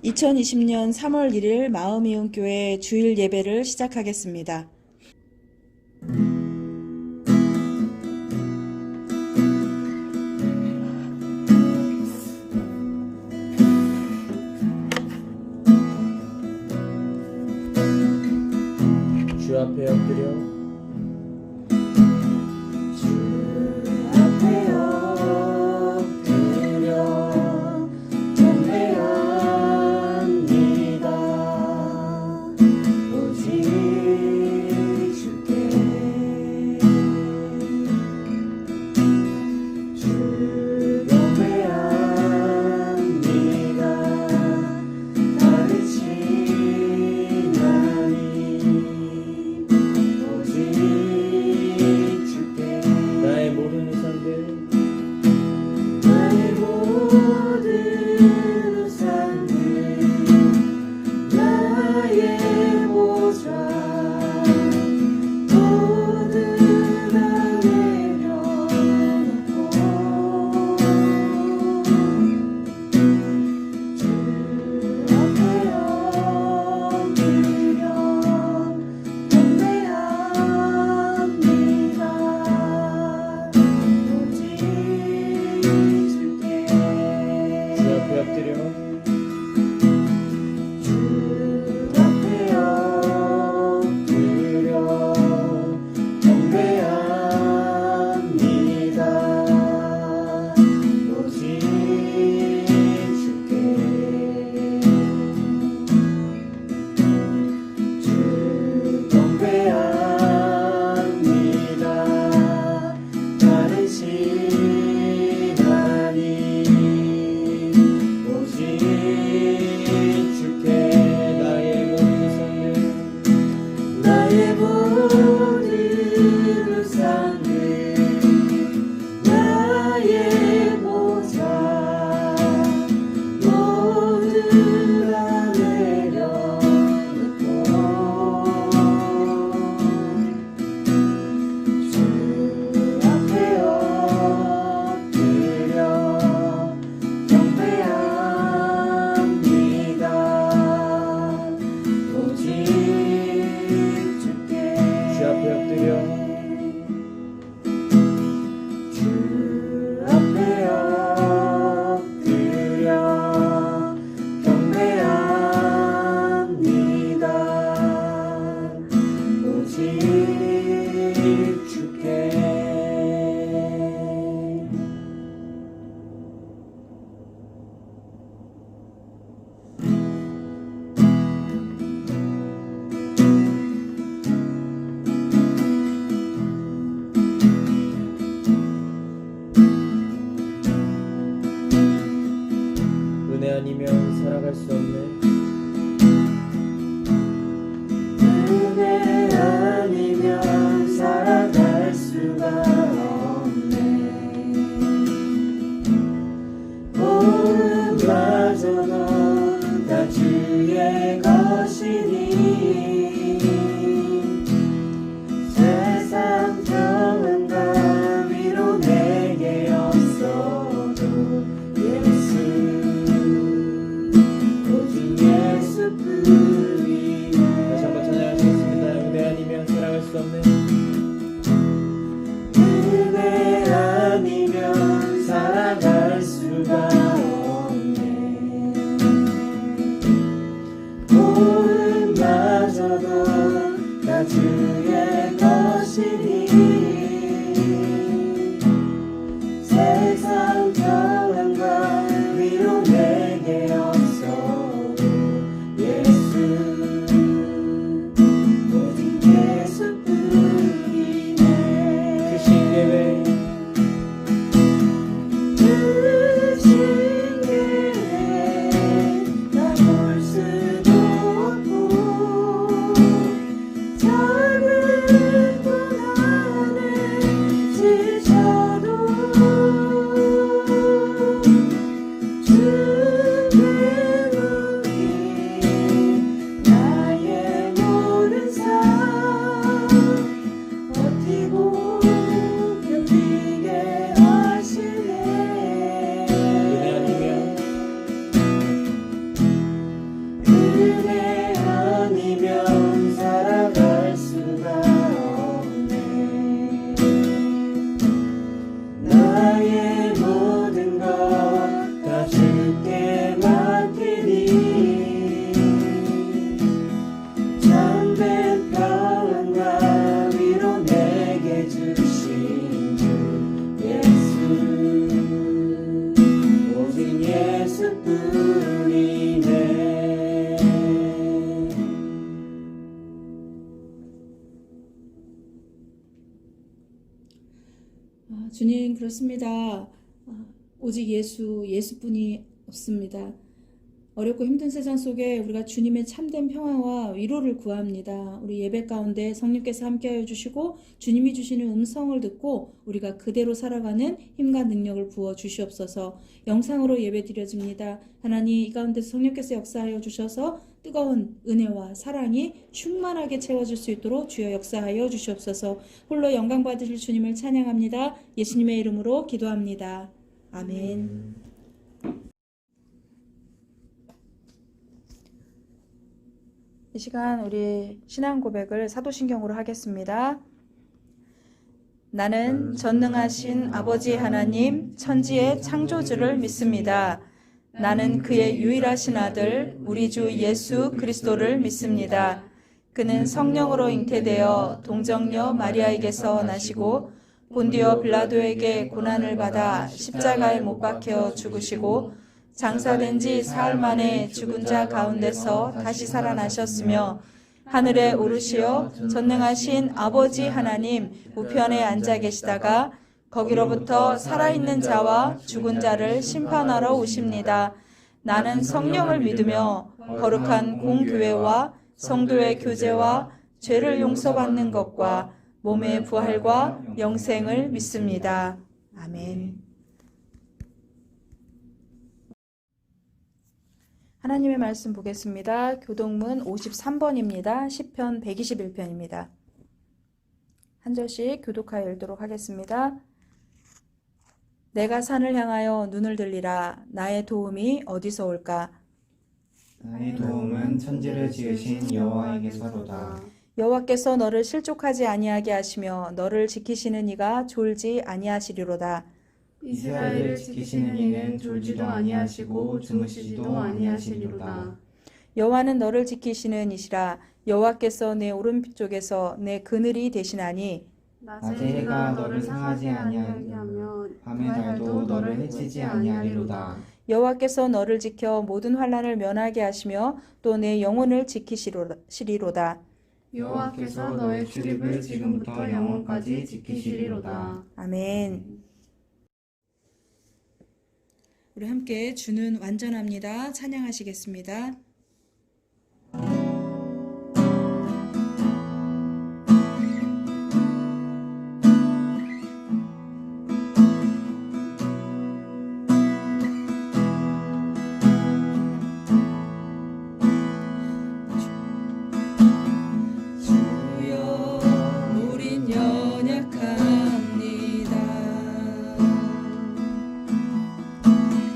2020년 3월 1일 마음이은교회 주일 예배를 시작하겠습니다. 주 앞에 엎드려 은혜 아니면 살아갈 수 없네. 은혜 아니면 살아갈 수가 없네. 모음마저도 다 주의 것이니 세상 평안과 위로 내게 없어도 예수 오직 그뿐이네. 주님, 그렇습니다. 오직 예수뿐이 없습니다. 어렵고 힘든 세상 속에 우리가 주님의 참된 평화와 위로를 구합니다. 우리 예배 가운데 성령께서 함께하여 주시고 주님이 주시는 음성을 듣고 우리가 그대로 살아가는 힘과 능력을 부어 주시옵소서. 영상으로 예배 드려집니다. 하나님, 이 가운데서 성령께서 역사하여 주셔서 뜨거운 은혜와 사랑이 충만하게 채워질 수 있도록 주여 역사하여 주시옵소서. 홀로 영광 받으실 주님을 찬양합니다. 예수님의 이름으로 기도합니다. 아멘. 이 시간 우리 신앙 고백을 사도신경으로 하겠습니다. 나는 전능하신 아버지 하나님 천지의 창조주를 믿습니다. 나는 그의 유일하신 아들 우리 주 예수 그리스도를 믿습니다. 그는 성령으로 잉태되어 동정녀 마리아에게서 나시고 본디오 빌라도에게 고난을 받아 십자가에 못 박혀 죽으시고 장사된 지 사흘 만에 죽은 자 가운데서 다시 살아나셨으며 하늘에 오르시어 전능하신 아버지 하나님 우편에 앉아 계시다가 거기로부터 살아있는 자와 죽은 자를 심판하러 오십니다. 나는 성령을 믿으며 거룩한 공교회와 성도의 교제와 죄를 용서받는 것과 몸의 부활과 영생을 믿습니다. 아멘. 하나님의 말씀 보겠습니다. 교동문 53번입니다. 시편 121편입니다. 한 절씩 교독하여 읽도록 하겠습니다. 내가 산을 향하여 눈을 들리라. 나의 도움이 어디서 올까? 나의 도움은 천지를 지으신 여호와에게서로다. 여호와께서 너를 실족하지 아니하게 하시며 너를 지키시는 이가 졸지 아니하시리로다. 이스라엘을 지키시는 이는 졸지도 아니하시고 주무시지도 아니하시리로다. 여호와는 너를 지키시는 이시라. 여호와께서 내 오른쪽에서 내 그늘이 되시나니 낮에 해가 너를 상하지 아니하게 하며 밤의 달도 너를 해치지 아니하리로다. 여호와께서 너를 지켜 모든 환난을 면하게 하시며 또 내 영혼을 지키시리로다. 여호와께서 너의 출입을 지금부터 영원까지 지키시리로다. 아멘. 우리 함께 주는 완전합니다. 찬양하시겠습니다.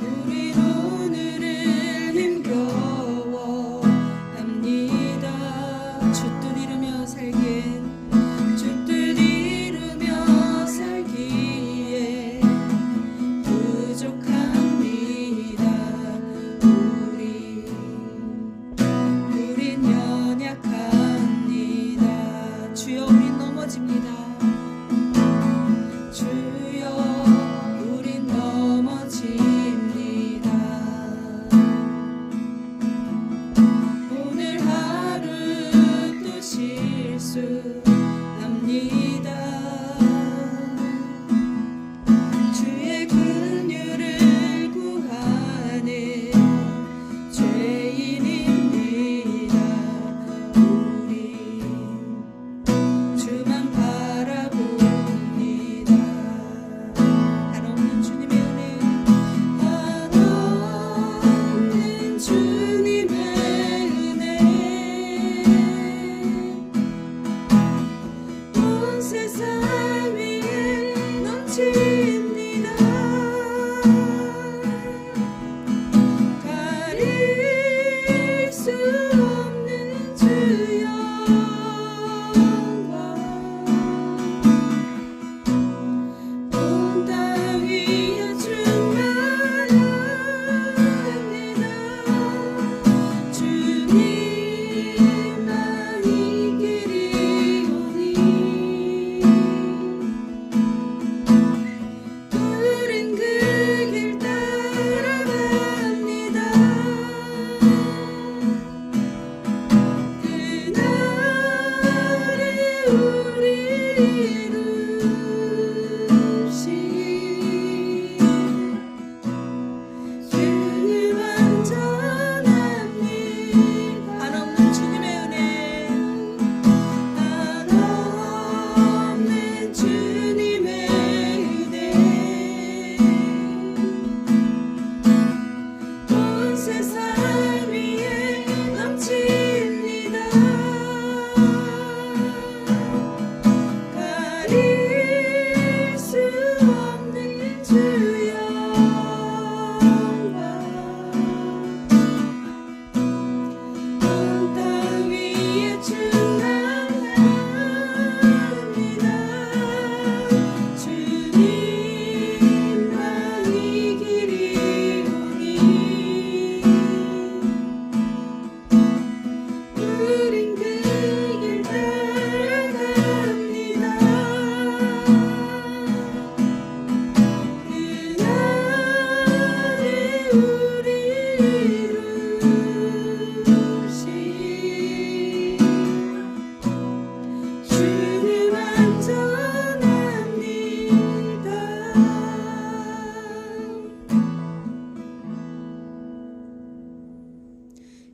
우린 오늘을 힘겨워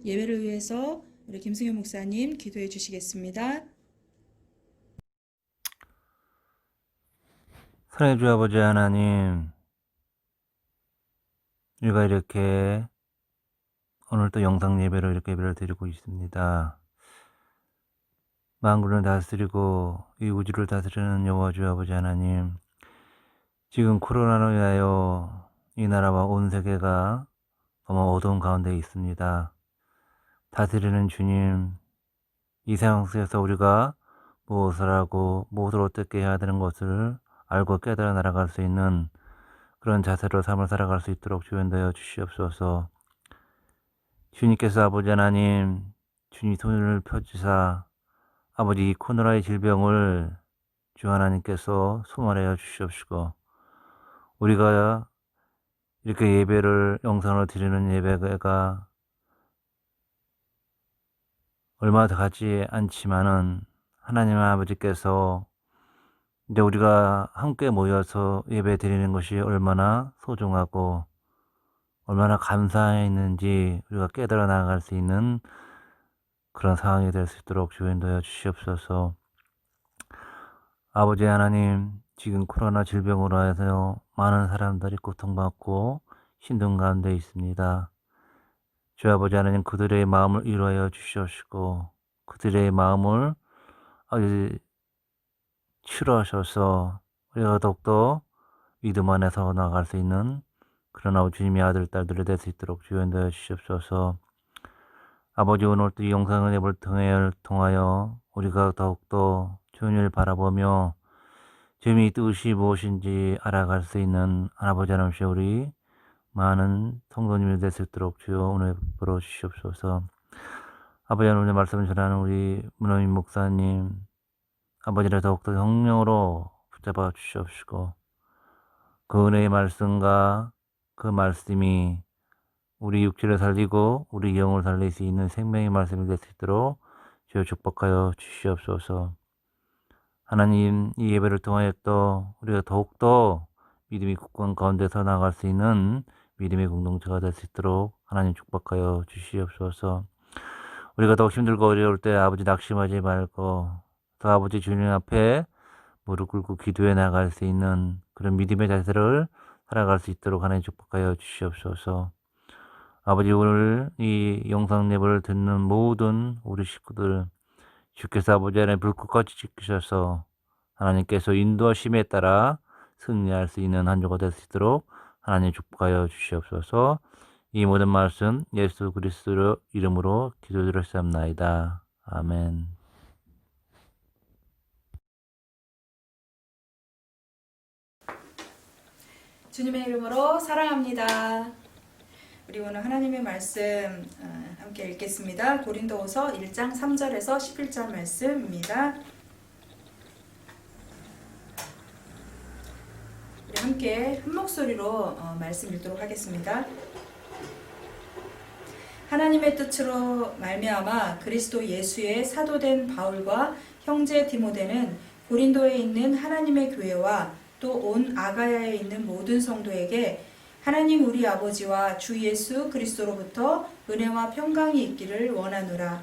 예배를 위해서 우리 김승현 목사님 기도해 주시겠습니다. 사랑의 주 아버지 하나님, 우리가 이렇게 오늘 또 영상 예배로 이렇게 예배를 드리고 있습니다. 만군을 다스리고 이 우주를 다스리는 여호와 주 아버지 하나님, 지금 코로나로 인하여 이 나라와 온 세계가 너무 어두운 가운데 있습니다. 다스리는 주님, 이 상황 속에서 우리가 무엇을 하고 무엇을 어떻게 해야 되는 것을 알고 깨달아 나아갈 수 있는 그런 자세로 삶을 살아갈 수 있도록 주인되어 주시옵소서. 주님께서 아버지 하나님, 주님 손을 펴주사 아버지 이 코로나의 질병을 주 하나님께서 소멸하여 주시옵시고, 우리가 이렇게 예배를 영상으로 드리는 예배가 얼마 더 가지 않지만은 하나님 아버지께서 이제 우리가 함께 모여서 예배 드리는 것이 얼마나 소중하고 얼마나 감사했는지 우리가 깨달아 나아갈 수 있는 그런 상황이 될 수 있도록 주인도여 주시옵소서. 아버지 하나님, 지금 코로나 질병으로 해서 많은 사람들이 고통받고 힘든 가운데 있습니다. 주 아버지 하나님, 그들의 마음을 위로하여 주시옵시고 그들의 마음을 치료하셔서 우리가 더욱더 믿음 안에서 나아갈 수 있는 그런 아버지 주님의 아들, 딸들이 될 수 있도록 주인되어 주시옵소서. 아버지, 오늘 또 이 영상을 예배를 통하여 우리가 더욱더 주님을 바라보며 주님의 뜻이 무엇인지 알아갈 수 있는 아버지 하나님, 우리 많은 성도님이 될 수 있도록 주여 오늘 보러 주시옵소서. 아버지 하나님, 오늘 말씀을 전하는 우리 문호민 목사님, 아버지를 더욱더 성령으로 붙잡아 주시옵시고 그 은혜의 말씀과 그 말씀이 우리 육체를 살리고 우리 영을 살릴 수 있는 생명의 말씀이 될 수 있도록 주여 축복하여 주시옵소서. 하나님, 이 예배를 통하여 또 우리가 더욱더 믿음의 국권 가운데서 나아갈 수 있는 믿음의 공동체가 될 수 있도록 하나님 축복하여 주시옵소서. 우리가 더욱 힘들고 어려울 때 아버지 낙심하지 말고 또 아버지 주님 앞에 무릎 꿇고 기도해 나갈 수 있는 그런 믿음의 자세를 살아갈 수 있도록 하나님 축복하여 주시옵소서. 아버지, 오늘 이 영상 예배를 듣는 모든 우리 식구들 주께서 아버지 안에 불꽃같이 지키셔서 하나님께서 인도하심에 따라 승리할 수 있는 한 주가 될 수 있도록 하나님 축복하여 주시옵소서. 이 모든 말씀 예수 그리스도 이름으로 기도드렸사옵나이다. 아멘. 주님의 이름으로 사랑합니다. 우리 오늘 하나님의 말씀 함께 읽겠습니다. 고린도후서 1장 3절에서 11절 말씀입니다. 우리 함께 한 목소리로 말씀 읽도록 하겠습니다. 하나님의 뜻으로 말미암아 그리스도 예수의 사도된 바울과 형제 디모데는 고린도에 있는 하나님의 교회와 또 온 아가야에 있는 모든 성도에게 하나님 우리 아버지와 주 예수 그리스도로부터 은혜와 평강이 있기를 원하노라.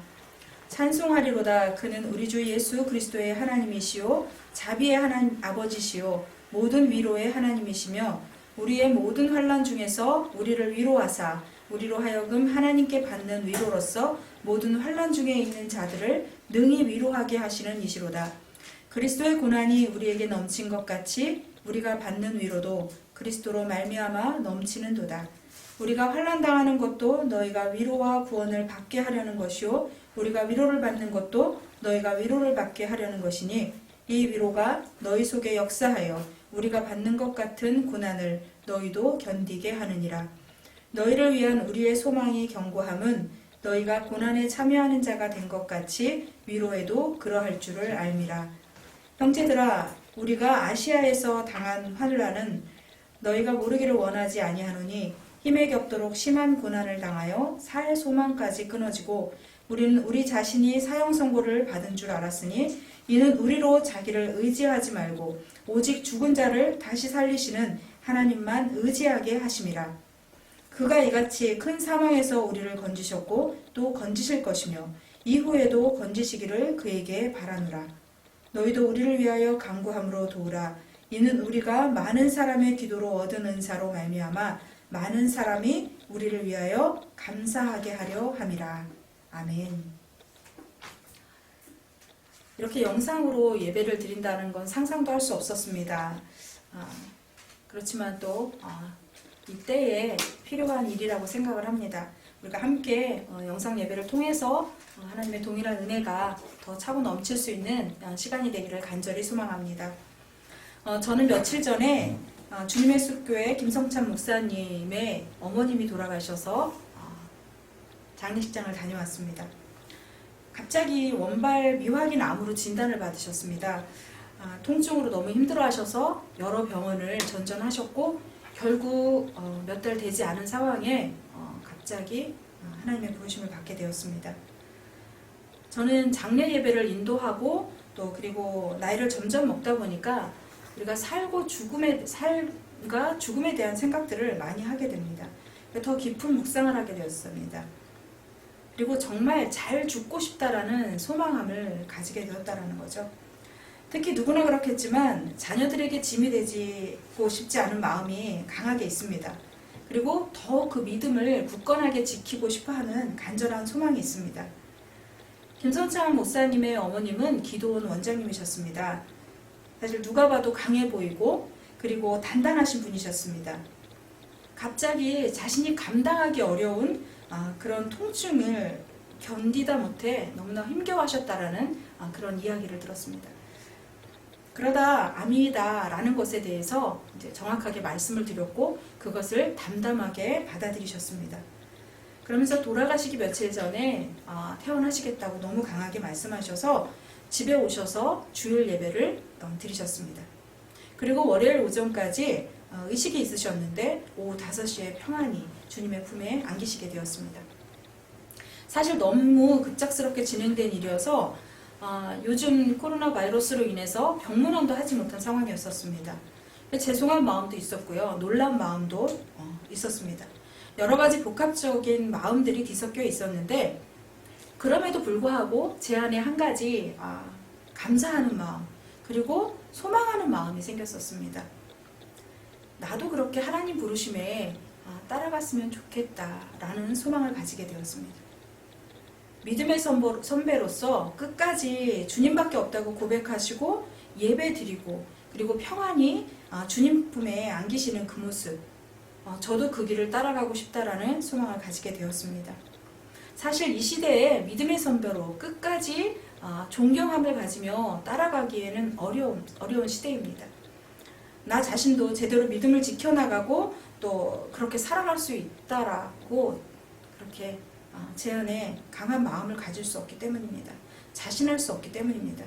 찬송하리로다. 그는 우리 주 예수 그리스도의 하나님이시요 자비의 하나님 아버지시요 모든 위로의 하나님이시며 우리의 모든 환난 중에서 우리를 위로하사 우리로 하여금 하나님께 받는 위로로서 모든 환난 중에 있는 자들을 능히 위로하게 하시는 이시로다. 그리스도의 고난이 우리에게 넘친 것 같이 우리가 받는 위로도 그리스도로 말미암아 넘치는도다. 우리가 환난 당하는 것도 너희가 위로와 구원을 받게 하려는 것이요 우리가 위로를 받는 것도 너희가 위로를 받게 하려는 것이니 이 위로가 너희 속에 역사하여 우리가 받는 것 같은 고난을 너희도 견디게 하느니라. 너희를 위한 우리의 소망이 견고함은 너희가 고난에 참여하는 자가 된 것 같이 위로에도 그러할 줄을 알미라. 형제들아, 우리가 아시아에서 당한 환난은 너희가 모르기를 원하지 아니하노니 힘에 겹도록 심한 고난을 당하여 살 소망까지 끊어지고 우리는 우리 자신이 사형 선고를 받은 줄 알았으니 이는 우리로 자기를 의지하지 말고 오직 죽은 자를 다시 살리시는 하나님만 의지하게 하심이라. 그가 이같이 큰 사망에서 우리를 건지셨고 또 건지실 것이며 이후에도 건지시기를 그에게 바라노라. 너희도 우리를 위하여 간구함으로 도우라. 이는 우리가 많은 사람의 기도로 얻은 은사로 말미암아 많은 사람이 우리를 위하여 감사하게 하려 함이라. 아멘. 이렇게 영상으로 예배를 드린다는 건 상상도 할 수 없었습니다. 그렇지만 또 이때에 필요한 일이라고 생각을 합니다. 우리가 함께 영상 예배를 통해서 하나님의 동일한 은혜가 더 차고 넘칠 수 있는 시간이 되기를 간절히 소망합니다. 저는 며칠 전에 주님의 숲교회 김성찬 목사님의 어머님이 돌아가셔서 장례식장을 다녀왔습니다. 갑자기 원발 미확인 암으로 진단을 받으셨습니다. 통증으로 너무 힘들어하셔서 여러 병원을 전전하셨고 결국 몇 달 되지 않은 상황에 갑자기 하나님의 부르심을 받게 되었습니다. 저는 장례 예배를 인도하고 또 그리고 나이를 점점 먹다 보니까 우리가 삶과 죽음에 대한 생각들을 많이 하게 됩니다. 더 깊은 묵상을 하게 되었습니다. 그리고 정말 잘 죽고 싶다라는 소망함을 가지게 되었다라는 거죠. 특히 누구나 그렇겠지만 자녀들에게 짐이 되고 싶지 않은 마음이 강하게 있습니다. 그리고 더 그 믿음을 굳건하게 지키고 싶어하는 간절한 소망이 있습니다. 김성찬 목사님의 어머님은 기도원 원장님이셨습니다. 사실 누가 봐도 강해 보이고 그리고 단단하신 분이셨습니다. 갑자기 자신이 감당하기 어려운 그런 통증을 견디다 못해 너무나 힘겨워하셨다라는 그런 이야기를 들었습니다. 그러다 암이다라는 것에 대해서 이제 정확하게 말씀을 드렸고 그것을 담담하게 받아들이셨습니다. 그러면서 돌아가시기 며칠 전에 퇴원하시겠다고 너무 강하게 말씀하셔서 집에 오셔서 주일 예배를 드리셨습니다. 그리고 월요일 오전까지 의식이 있으셨는데 오후 5시에 평안히 주님의 품에 안기시게 되었습니다. 사실 너무 급작스럽게 진행된 일이어서 요즘 코로나 바이러스로 인해서 병문안도 하지 못한 상황이었습니다. 죄송한 마음도 있었고요. 놀란 마음도 있었습니다. 여러 가지 복합적인 마음들이 뒤섞여 있었는데 그럼에도 불구하고 제 안에 한 가지 감사하는 마음 그리고 소망하는 마음이 생겼었습니다. 나도 그렇게 하나님 부르심에 따라갔으면 좋겠다라는 소망을 가지게 되었습니다. 믿음의 선배로서 끝까지 주님밖에 없다고 고백하시고 예배 드리고 그리고 평안히 주님 품에 안기시는 그 모습 저도 그 길을 따라가고 싶다라는 소망을 가지게 되었습니다. 사실 이 시대에 믿음의 선배로 끝까지 존경함을 가지며 따라가기에는 어려운 시대입니다. 나 자신도 제대로 믿음을 지켜나가고 또 그렇게 살아갈 수 있다라고 그렇게 제 안에 강한 마음을 가질 수 없기 때문입니다. 자신할 수 없기 때문입니다.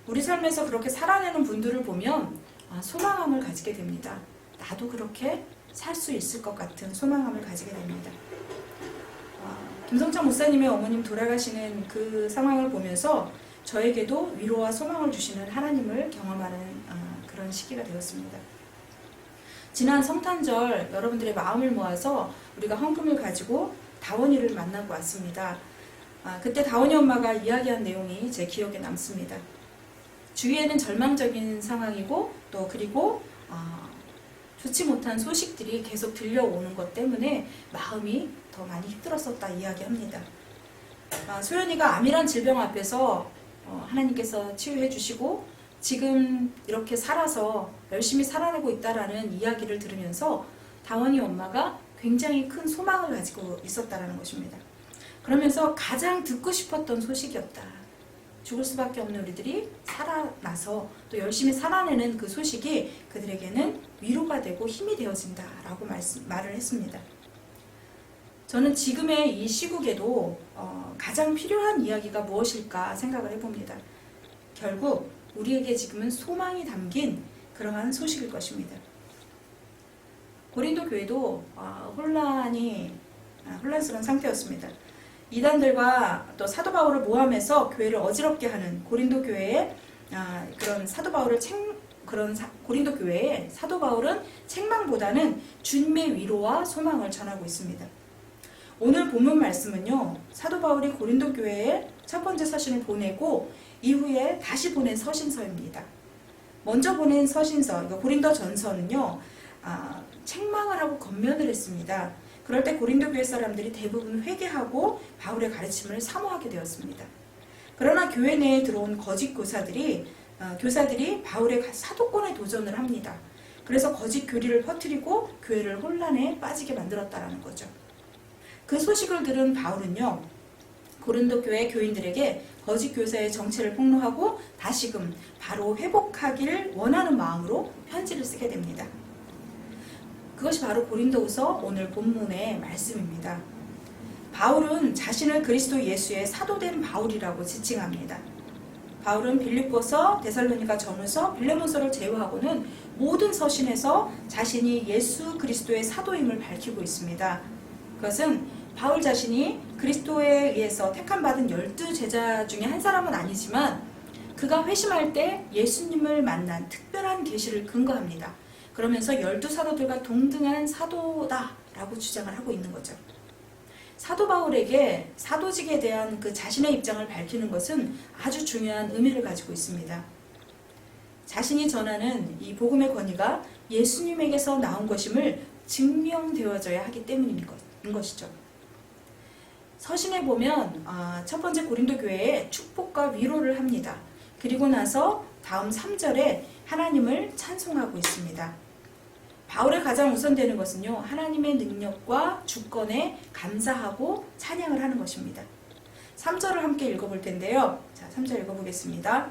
우리 삶에서 그렇게 살아내는 분들을 보면 소망함을 가지게 됩니다. 나도 그렇게 살 수 있을 것 같은 소망함을 가지게 됩니다. 김성찬 목사님의 어머님 돌아가시는 그 상황을 보면서 저에게도 위로와 소망을 주시는 하나님을 경험하는 그런 시기가 되었습니다. 지난 성탄절 여러분들의 마음을 모아서 우리가 헌금을 가지고 다원이를 만나고 왔습니다. 그때 다원이 엄마가 이야기한 내용이 제 기억에 남습니다. 주위에는 절망적인 상황이고 또 그리고 좋지 못한 소식들이 계속 들려오는 것 때문에 마음이 더 많이 힘들었었다 이야기합니다. 소연이가 암이란 질병 앞에서 하나님께서 치유해 주시고 지금 이렇게 살아서 열심히 살아내고 있다라는 이야기를 들으면서 다원이 엄마가 굉장히 큰 소망을 가지고 있었다라는 것입니다. 그러면서 가장 듣고 싶었던 소식이었다. 죽을 수밖에 없는 우리들이 살아나서 또 열심히 살아내는 그 소식이 그들에게는 위로가 되고 힘이 되어진다라고 말을 했습니다. 저는 지금의 이 시국에도 가장 필요한 이야기가 무엇일까 생각을 해봅니다. 결국 우리에게 지금은 소망이 담긴 그러한 소식일 것입니다. 고린도 교회도 혼란스러운 상태였습니다. 이단들과 또 사도 바울을 모함해서 교회를 어지럽게 하는 고린도 교회에 그런 사도 바울을 그런 고린도 교회에 사도 바울은 책망보다는 주님의 위로와 소망을 전하고 있습니다. 오늘 본문 말씀은요, 사도 바울이 고린도 교회에 첫 번째 서신을 보내고 이후에 다시 보낸 서신서입니다. 먼저 보낸 서신서, 고린도 전서는요, 책망을 하고 권면을 했습니다. 그럴 때 고린도 교회 사람들이 대부분 회개하고 바울의 가르침을 사모하게 되었습니다. 그러나 교회 내에 들어온 거짓 교사들이 바울의 사도권에 도전을 합니다. 그래서 거짓 교리를 퍼뜨리고 교회를 혼란에 빠지게 만들었다라는 거죠. 그 소식을 들은 바울은요, 고린도 교회 교인들에게 거짓 교사의 정체를 폭로하고 다시금 바로 회복하기를 원하는 마음으로 편지를 쓰게 됩니다. 그것이 바로 고린도후서 오늘 본문의 말씀입니다. 바울은 자신을 그리스도 예수의 사도된 바울이라고 지칭합니다. 바울은 빌립보서, 데살로니가 전후서, 빌레몬서를 제외하고는 모든 서신에서 자신이 예수 그리스도의 사도임을 밝히고 있습니다. 그것은 바울 자신이 그리스도에 의해서 택함받은 12제자 중에 한 사람은 아니지만 그가 회심할 때 예수님을 만난 특별한 계시를 근거합니다. 그러면서 12사도들과 동등한 사도다라고 주장을 하고 있는 거죠. 사도 바울에게 사도직에 대한 그 자신의 입장을 밝히는 것은 아주 중요한 의미를 가지고 있습니다. 자신이 전하는 이 복음의 권위가 예수님에게서 나온 것임을 증명되어져야 하기 때문인 것이죠. 서신에 보면 첫 번째 고린도 교회에 축복과 위로를 합니다. 그리고 나서 다음 3절에 하나님을 찬송하고 있습니다. 바울의 가장 우선되는 것은요, 하나님의 능력과 주권에 감사하고 찬양을 하는 것입니다. 3절을 함께 읽어볼 텐데요. 자, 3절 읽어보겠습니다.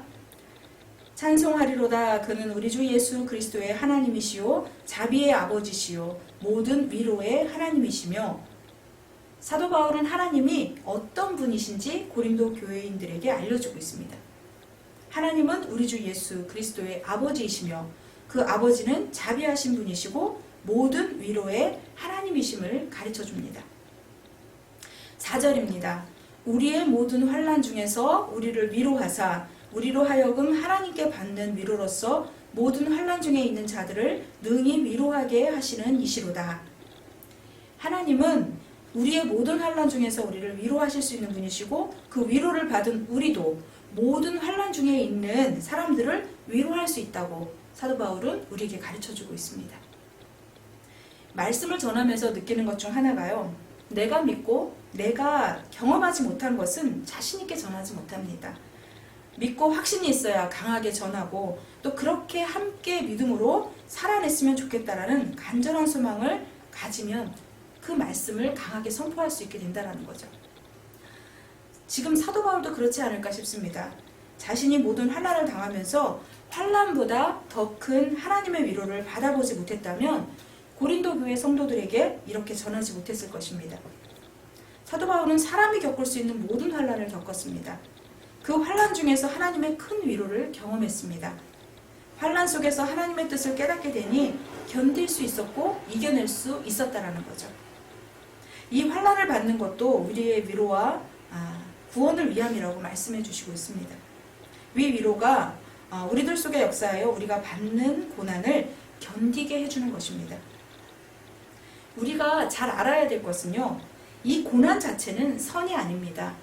찬송하리로다. 그는 우리 주 예수 그리스도의 하나님이시요 자비의 아버지시요 모든 위로의 하나님이시며, 사도 바울은 하나님이 어떤 분이신지 고린도 교회인들에게 알려주고 있습니다. 하나님은 우리 주 예수 그리스도의 아버지이시며 그 아버지는 자비하신 분이시고 모든 위로의 하나님이심을 가르쳐줍니다. 4절입니다. 우리의 모든 환난 중에서 우리를 위로하사 우리로 하여금 하나님께 받는 위로로서 모든 환난 중에 있는 자들을 능히 위로하게 하시는 이시로다. 하나님은 우리의 모든 환난 중에서 우리를 위로하실 수 있는 분이시고 그 위로를 받은 우리도 모든 환난 중에 있는 사람들을 위로할 수 있다고 사도 바울은 우리에게 가르쳐주고 있습니다. 말씀을 전하면서 느끼는 것 중 하나가요, 내가 믿고 내가 경험하지 못한 것은 자신 있게 전하지 못합니다. 믿고 확신이 있어야 강하게 전하고 또 그렇게 함께 믿음으로 살아냈으면 좋겠다라는 간절한 소망을 가지면 그 말씀을 강하게 선포할 수 있게 된다는 거죠. 지금 사도 바울도 그렇지 않을까 싶습니다. 자신이 모든 환난을 당하면서 환난보다 더 큰 하나님의 위로를 받아보지 못했다면 고린도 교회 성도들에게 이렇게 전하지 못했을 것입니다. 사도 바울은 사람이 겪을 수 있는 모든 환난을 겪었습니다. 그 환난 중에서 하나님의 큰 위로를 경험했습니다. 환난 속에서 하나님의 뜻을 깨닫게 되니 견딜 수 있었고 이겨낼 수 있었다라는 거죠. 이 환난을 받는 것도 우리의 위로와 구원을 위함이라고 말씀해 주시고 있습니다. 이 위로가 우리들 속에 역사하여 우리가 받는 고난을 견디게 해주는 것입니다. 우리가 잘 알아야 될 것은요, 이 고난 자체는 선이 아닙니다.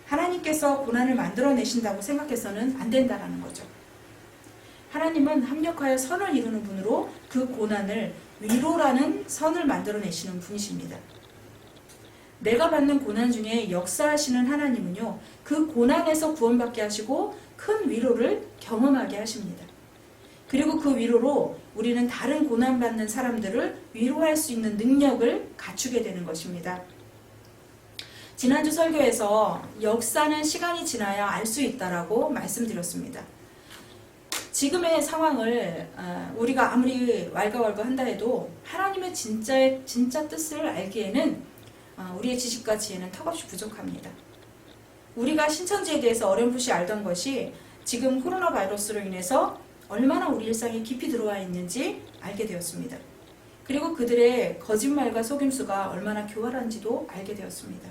하나님께서 고난을 만들어내신다고 생각해서는 안 된다는 거죠. 하나님은 합력하여 선을 이루는 분으로 그 고난을 위로라는 선을 만들어내시는 분이십니다. 내가 받는 고난 중에 역사하시는 하나님은요, 그 고난에서 구원받게 하시고 큰 위로를 경험하게 하십니다. 그리고 그 위로로 우리는 다른 고난받는 사람들을 위로할 수 있는 능력을 갖추게 되는 것입니다. 지난주 설교에서 역사는 시간이 지나야 알 수 있다라고 말씀드렸습니다. 지금의 상황을 우리가 아무리 왈가왈부한다 해도 하나님의 진짜 뜻을 알기에는 우리의 지식과 지혜는 턱없이 부족합니다. 우리가 신천지에 대해서 어렴풋이 알던 것이 지금 코로나 바이러스로 인해서 얼마나 우리 일상에 깊이 들어와 있는지 알게 되었습니다. 그리고 그들의 거짓말과 속임수가 얼마나 교활한지도 알게 되었습니다.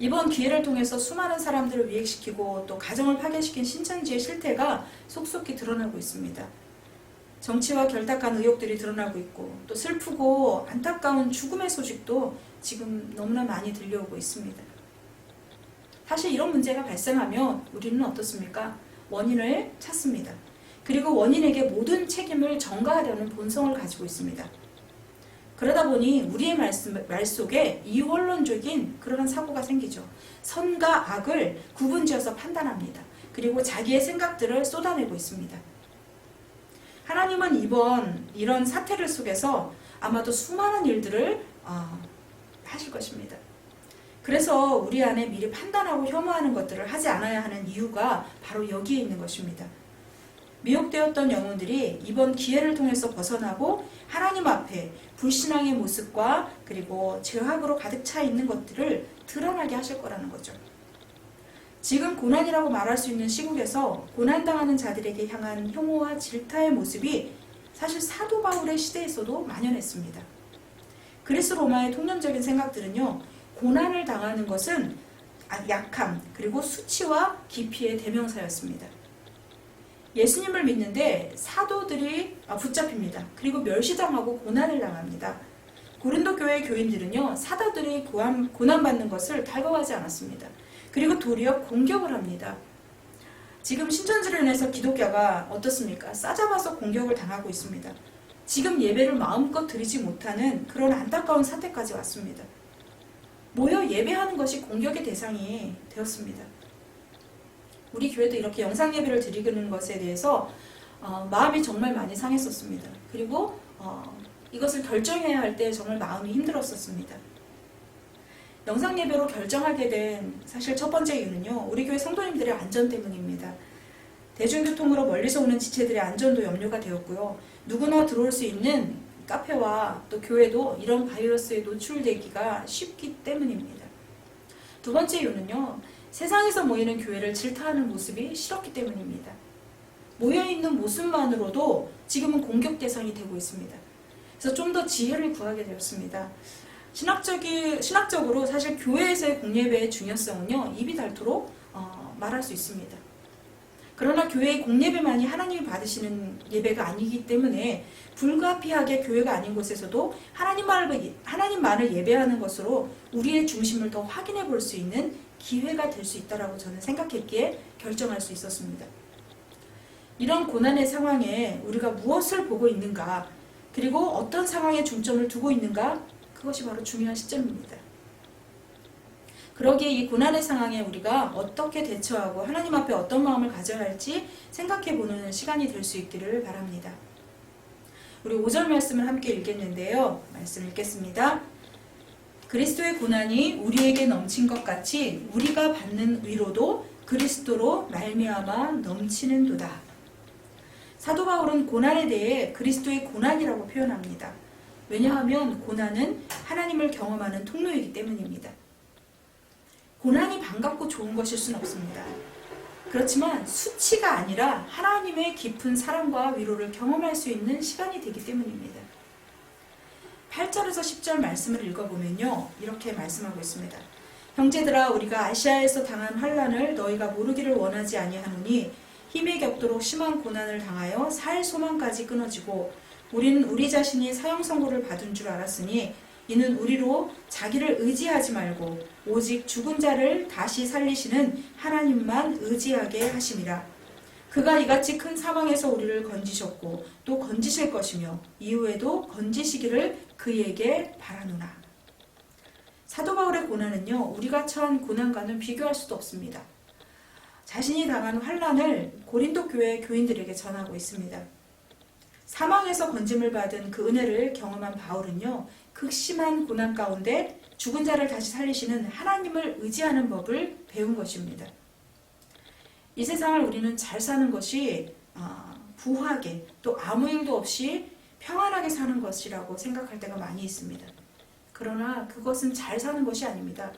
이번 기회를 통해서 수많은 사람들을 유익시키고 또 가정을 파괴시킨 신천지의 실태가 속속히 드러나고 있습니다. 정치와 결탁한 의혹들이 드러나고 있고 또 슬프고 안타까운 죽음의 소식도 지금 너무나 많이 들려오고 있습니다. 사실 이런 문제가 발생하면 우리는 어떻습니까? 원인을 찾습니다. 그리고 원인에게 모든 책임을 전가하려는 본성을 가지고 있습니다. 그러다 보니 우리의 말 속에 이원론적인 그러한 사고가 생기죠. 선과 악을 구분지어서 판단합니다. 그리고 자기의 생각들을 쏟아내고 있습니다. 하나님은 이런 사태를 속에서 아마도 수많은 일들을 하실 것입니다. 그래서 우리 안에 미리 판단하고 혐오하는 것들을 하지 않아야 하는 이유가 바로 여기에 있는 것입니다. 미혹되었던 영혼들이 이번 기회를 통해서 벗어나고 하나님 앞에 불신앙의 모습과 그리고 죄악으로 가득 차 있는 것들을 드러나게 하실 거라는 거죠. 지금 고난이라고 말할 수 있는 시국에서 고난당하는 자들에게 향한 혐오와 질타의 모습이 사실 사도 바울의 시대에서도 만연했습니다. 그리스 로마의 통념적인 생각들은요, 고난을 당하는 것은 약함 그리고 수치와 기피의 대명사였습니다. 예수님을 믿는데 사도들이 붙잡힙니다. 그리고 멸시당하고 고난을 당합니다. 고린도 교회 교인들은요, 사도들이 고난받는 것을 달궈하지 않았습니다. 그리고 도리어 공격을 합니다. 지금 신천지로 인해서 기독교가 어떻습니까? 싸잡아서 공격을 당하고 있습니다. 지금 예배를 마음껏 드리지 못하는 그런 안타까운 사태까지 왔습니다. 모여 예배하는 것이 공격의 대상이 되었습니다. 우리 교회도 이렇게 영상 예배를 드리는 것에 대해서 마음이 정말 많이 상했었습니다. 그리고 이것을 결정해야 할 때 정말 마음이 힘들었었습니다. 영상 예배로 결정하게 된 사실 첫 번째 이유는요, 우리 교회 성도님들의 안전 때문입니다. 대중교통으로 멀리서 오는 지체들의 안전도 염려가 되었고요. 누구나 들어올 수 있는 카페와 또 교회도 이런 바이러스에 노출되기가 쉽기 때문입니다. 두 번째 이유는요, 세상에서 모이는 교회를 질타하는 모습이 싫었기 때문입니다. 모여있는 모습만으로도 지금은 공격 대상이 되고 있습니다. 그래서 좀 더 지혜를 구하게 되었습니다. 신학적으로 사실 교회에서의 공예배의 중요성은요, 입이 닳도록 말할 수 있습니다. 그러나 교회의 공예배만이 하나님이 받으시는 예배가 아니기 때문에 불가피하게 교회가 아닌 곳에서도 하나님만을 예배하는 것으로 우리의 중심을 더 확인해 볼 수 있는 기회가 될 수 있다라고 저는 생각했기에 결정할 수 있었습니다. 이런 고난의 상황에 우리가 무엇을 보고 있는가, 그리고 어떤 상황에 중점을 두고 있는가, 그것이 바로 중요한 시점입니다. 그러기에 이 고난의 상황에 우리가 어떻게 대처하고 하나님 앞에 어떤 마음을 가져야 할지 생각해보는 시간이 될 수 있기를 바랍니다. 우리 5절 말씀을 함께 읽겠는데요. 말씀 읽겠습니다. 그리스도의 고난이 우리에게 넘친 것 같이 우리가 받는 위로도 그리스도로 말미암아 넘치는도다. 사도 바울은 고난에 대해 그리스도의 고난이라고 표현합니다. 왜냐하면 고난은 하나님을 경험하는 통로이기 때문입니다. 고난이 반갑고 좋은 것일 수는 없습니다. 그렇지만 수치가 아니라 하나님의 깊은 사랑과 위로를 경험할 수 있는 시간이 되기 때문입니다. 8절에서 10절 말씀을 읽어보면요, 이렇게 말씀하고 있습니다. 형제들아, 우리가 아시아에서 당한 환난을 너희가 모르기를 원하지 아니하노니 힘에 겹도록 심한 고난을 당하여 살 소망까지 끊어지고 우리는 우리 자신이 사형 선고를 받은 줄 알았으니 이는 우리로 자기를 의지하지 말고 오직 죽은 자를 다시 살리시는 하나님만 의지하게 하심이라. 그가 이같이 큰 사망에서 우리를 건지셨고 또 건지실 것이며 이후에도 건지시기를 그에게 바라노라. 사도 바울의 고난은요, 우리가 처한 고난과는 비교할 수도 없습니다. 자신이 당한 환난을 고린도 교회 교인들에게 전하고 있습니다. 사망에서 건짐을 받은 그 은혜를 경험한 바울은요, 극심한 고난 가운데 죽은 자를 다시 살리시는 하나님을 의지하는 법을 배운 것입니다. 이 세상을 우리는 잘 사는 것이 부하게 또 아무 일도 없이 평안하게 사는 것이라고 생각할 때가 많이 있습니다. 그러나 그것은 잘 사는 것이 아닙니다.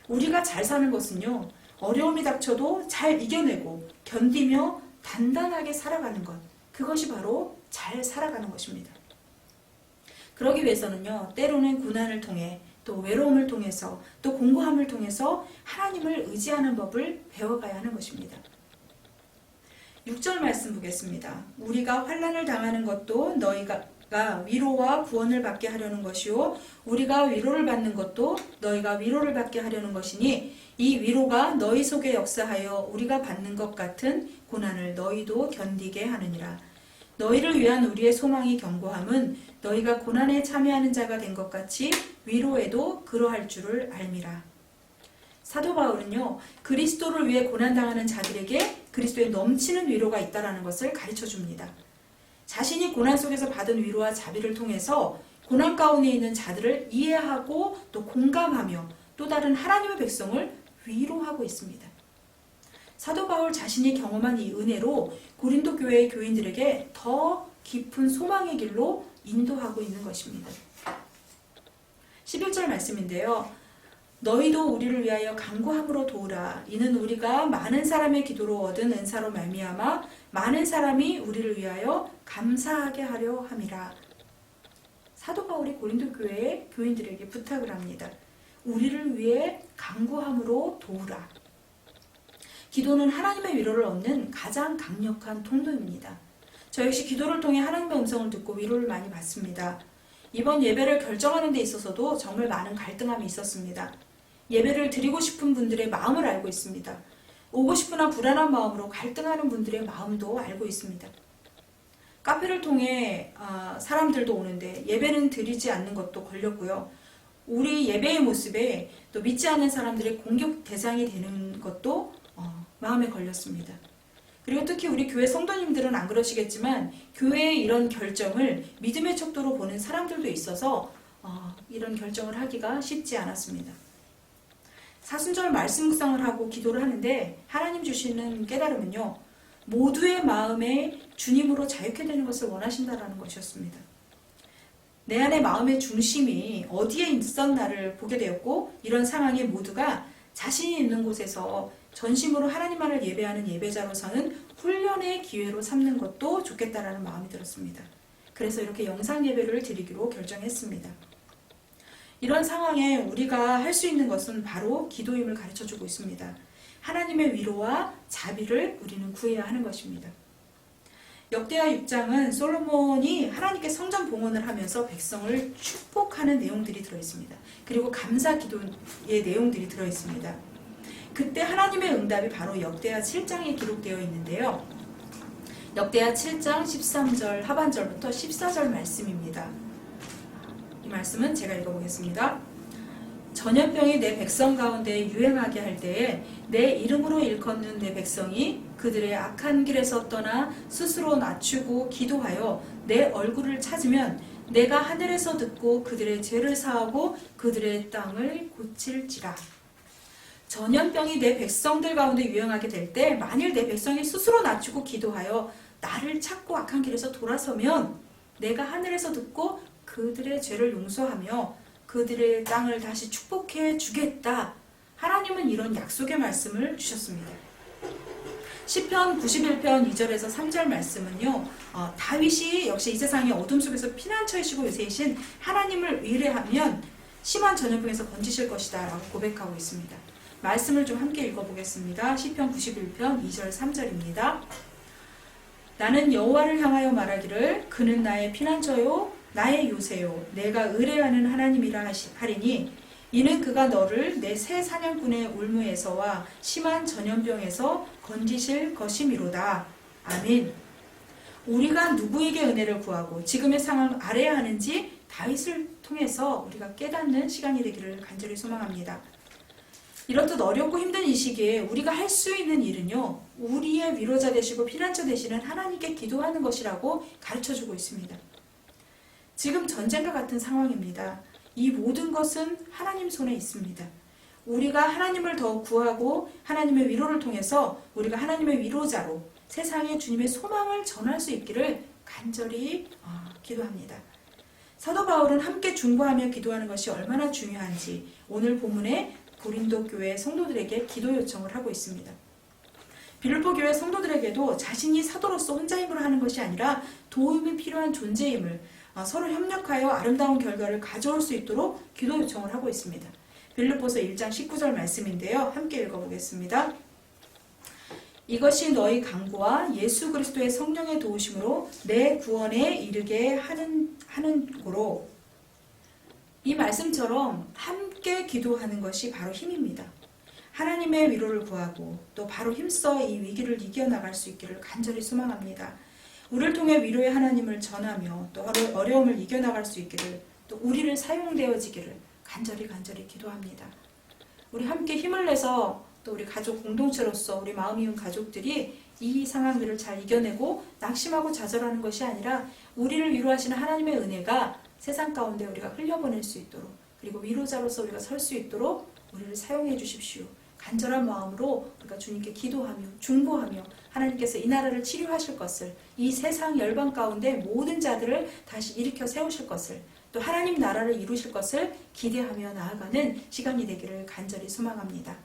우리가 잘 사는 것은요, 어려움이 닥쳐도 잘 이겨내고 견디며 단단하게 살아가는 것, 그것이 바로 잘 살아가는 것입니다. 그러기 위해서는요, 때로는 고난을 통해 또 외로움을 통해서 또 공고함을 통해서 하나님을 의지하는 법을 배워가야 하는 것입니다. 6절 말씀 보겠습니다. 우리가 환난을 당하는 것도 너희가 위로와 구원을 받게 하려는 것이요 우리가 위로를 받는 것도 너희가 위로를 받게 하려는 것이니 이 위로가 너희 속에 역사하여 우리가 받는 것 같은 고난을 너희도 견디게 하느니라. 너희를 위한 우리의 소망이 견고함은 너희가 고난에 참여하는 자가 된 것 같이 위로에도 그러할 줄을 알미라. 사도 바울은요, 그리스도를 위해 고난당하는 자들에게 그리스도의 넘치는 위로가 있다는 것을 가르쳐 줍니다. 자신이 고난 속에서 받은 위로와 자비를 통해서 고난 가운데 있는 자들을 이해하고 또 공감하며 또 다른 하나님의 백성을 위로하고 있습니다. 사도 바울 자신이 경험한 이 은혜로 고린도 교회의 교인들에게 더 깊은 소망의 길로 인도하고 있는 것입니다. 11절 말씀인데요. 너희도 우리를 위하여 간구함으로 도우라. 이는 우리가 많은 사람의 기도로 얻은 은사로 말미암아 많은 사람이 우리를 위하여 감사하게 하려 함이라. 사도 바울이 고린도 교회의 교인들에게 부탁을 합니다. 우리를 위해 간구함으로 도우라. 기도는 하나님의 위로를 얻는 가장 강력한 통로입니다. 저 역시 기도를 통해 하나님의 음성을 듣고 위로를 많이 받습니다. 이번 예배를 결정하는 데 있어서도 정말 많은 갈등함이 있었습니다. 예배를 드리고 싶은 분들의 마음을 알고 있습니다. 오고 싶으나 불안한 마음으로 갈등하는 분들의 마음도 알고 있습니다. 카페를 통해 사람들도 오는데 예배는 드리지 않는 것도 걸렸고요. 우리 예배의 모습에 또 믿지 않는 사람들의 공격 대상이 되는 것도 마음에 걸렸습니다. 그리고 특히 우리 교회 성도님들은 안 그러시겠지만 교회의 이런 결정을 믿음의 척도로 보는 사람들도 있어서 이런 결정을 하기가 쉽지 않았습니다. 사순절 말씀 묵상을 하고 기도를 하는데 하나님 주시는 깨달음은요. 모두의 마음에 주님으로 자유케 되는 것을 원하신다라는 것이었습니다. 내 안의 마음의 중심이 어디에 있었나를 보게 되었고 이런 상황에 모두가 자신이 있는 곳에서 전심으로 하나님만을 예배하는 예배자로서는 훈련의 기회로 삼는 것도 좋겠다라는 마음이 들었습니다. 그래서 이렇게 영상 예배를 드리기로 결정했습니다. 이런 상황에 우리가 할 수 있는 것은 바로 기도임을 가르쳐주고 있습니다. 하나님의 위로와 자비를 우리는 구해야 하는 것입니다. 역대하 6장은 솔로몬이 하나님께 성전 봉헌을 하면서 백성을 축복하는 내용들이 들어있습니다. 그리고 감사 기도의 내용들이 들어있습니다. 그때 하나님의 응답이 바로 역대하 7장에 기록되어 있는데요. 역대하 7장 13절 하반절부터 14절 말씀입니다. 이 말씀은 제가 읽어보겠습니다. 전염병이 내 백성 가운데 유행하게 할 때에 내 이름으로 일컫는 내 백성이 그들의 악한 길에서 떠나 스스로 낮추고 기도하여 내 얼굴을 찾으면 내가 하늘에서 듣고 그들의 죄를 사하고 그들의 땅을 고칠지라. 전염병이 내 백성들 가운데 유행하게 될 때 만일 내 백성이 스스로 낮추고 기도하여 나를 찾고 악한 길에서 돌아서면 내가 하늘에서 듣고 그들의 죄를 용서하며 그들의 땅을 다시 축복해 주겠다. 하나님은 이런 약속의 말씀을 주셨습니다. 시편 91편 2절에서 3절 말씀은요. 다윗이 역시 이 세상의 어둠 속에서 피난처이시고 요새이신 하나님을 의뢰하면 심한 전염병에서 건지실 것이다 라고 고백하고 있습니다. 말씀을 좀 함께 읽어보겠습니다. 시편 91편 2절 3절입니다. 나는 여호와를 향하여 말하기를 그는 나의 피난처요 나의 요새요 내가 의뢰하는 하나님이라 하리니 이는 그가 너를 내 새 사냥꾼의 울무에서와 심한 전염병에서 건지실 것이미로다. 아멘. 우리가 누구에게 은혜를 구하고 지금의 상황을 알아야 하는지 다윗을 통해서 우리가 깨닫는 시간이 되기를 간절히 소망합니다. 이렇듯 어렵고 힘든 이 시기에 우리가 할 수 있는 일은요. 우리의 위로자 되시고 피난처 되시는 하나님께 기도하는 것이라고 가르쳐주고 있습니다. 지금 전쟁과 같은 상황입니다. 이 모든 것은 하나님 손에 있습니다. 우리가 하나님을 더 구하고 하나님의 위로를 통해서 우리가 하나님의 위로자로 세상에 주님의 소망을 전할 수 있기를 간절히 기도합니다. 사도 바울은 함께 중보하며 기도하는 것이 얼마나 중요한지 오늘 본문에 고린도 교회 성도들에게 기도 요청을 하고 있습니다. 빌립보 교회 성도들에게도 자신이 사도로서 혼자 힘으로 하는 것이 아니라 도움이 필요한 존재임을 서로 협력하여 아름다운 결과를 가져올 수 있도록 기도 요청을 하고 있습니다. 빌립보서 1장 19절 말씀인데요. 함께 읽어보겠습니다. 이것이 너희 강구와 예수 그리스도의 성령의 도우심으로 내 구원에 이르게 하는 고로. 이 말씀처럼 함께 기도하는 것이 바로 힘입니다. 하나님의 위로를 구하고 또 바로 힘써 이 위기를 이겨나갈 수 있기를 간절히 소망합니다. 우리를 통해 위로의 하나님을 전하며 또 어려움을 이겨나갈 수 있기를, 또 우리를 사용되어지기를 간절히 기도합니다. 우리 함께 힘을 내서 또 우리 가족 공동체로서 우리 마음이운 가족들이 이 상황들을 잘 이겨내고 낙심하고 좌절하는 것이 아니라 우리를 위로하시는 하나님의 은혜가 세상 가운데 우리가 흘려보낼 수 있도록, 그리고 위로자로서 우리가 설 수 있도록 우리를 사용해 주십시오. 간절한 마음으로 우리가 주님께 기도하며 중보하며 하나님께서 이 나라를 치료하실 것을, 이 세상 열방 가운데 모든 자들을 다시 일으켜 세우실 것을, 또 하나님 나라를 이루실 것을 기대하며 나아가는 시간이 되기를 간절히 소망합니다.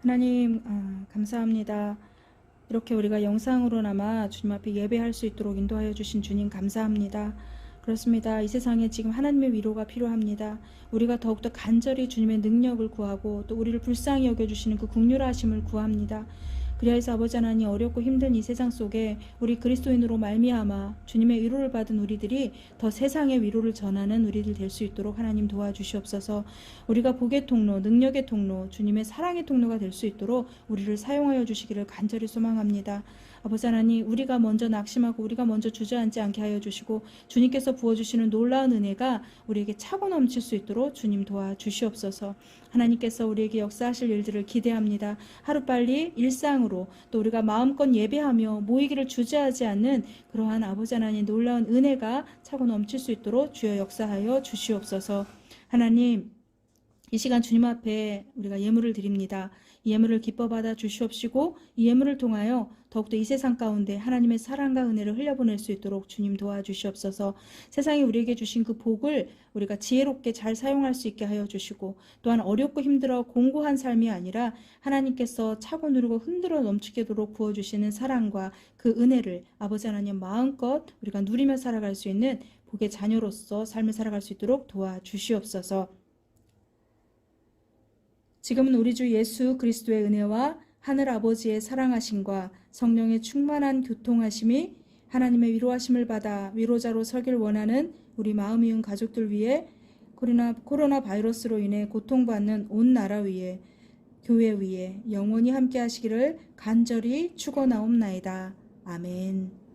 하나님 감사합니다. 이렇게 우리가 영상으로나마 주님 앞에 예배할 수 있도록 인도하여 주신 주님 감사합니다. 그렇습니다. 이 세상에 지금 하나님의 위로가 필요합니다. 우리가 더욱더 간절히 주님의 능력을 구하고 또 우리를 불쌍히 여겨주시는 그 긍휼하심을 구합니다. 그리하여서 아버지 하나님, 어렵고 힘든 이 세상 속에 우리 그리스도인으로 말미암아 주님의 위로를 받은 우리들이 더 세상의 위로를 전하는 우리들 될 수 있도록 하나님 도와주시옵소서. 우리가 복의 통로, 능력의 통로, 주님의 사랑의 통로가 될 수 있도록 우리를 사용하여 주시기를 간절히 소망합니다. 아버지 하나님, 우리가 먼저 낙심하고 우리가 먼저 주저앉지 않게 하여 주시고 주님께서 부어주시는 놀라운 은혜가 우리에게 차고 넘칠 수 있도록 주님 도와주시옵소서. 하나님께서 우리에게 역사하실 일들을 기대합니다. 하루빨리 일상으로 또 우리가 마음껏 예배하며 모이기를 주저하지 않는 그러한 아버지 하나님 놀라운 은혜가 차고 넘칠 수 있도록 주여 역사하여 주시옵소서. 하나님, 이 시간 주님 앞에 우리가 예물을 드립니다. 이 예물을 기뻐 받아 주시옵시고 이 예물을 통하여 더욱더 이 세상 가운데 하나님의 사랑과 은혜를 흘려보낼 수 있도록 주님 도와주시옵소서. 세상이 우리에게 주신 그 복을 우리가 지혜롭게 잘 사용할 수 있게 하여 주시고 또한 어렵고 힘들어 공고한 삶이 아니라 하나님께서 차고 누르고 흔들어 넘치도록 부어주시는 사랑과 그 은혜를 아버지 하나님 마음껏 우리가 누리며 살아갈 수 있는 복의 자녀로서 삶을 살아갈 수 있도록 도와주시옵소서. 지금은 우리 주 예수 그리스도의 은혜와 하늘 아버지의 사랑하심과 성령의 충만한 교통하심이 하나님의 위로하심을 받아 위로자로 서길 원하는 우리 마음 이은 가족들 위해 코로나 바이러스로 인해 고통받는 온 나라 위에 교회 위에 영원히 함께 하시기를 간절히 축원하옵나이다. 아멘.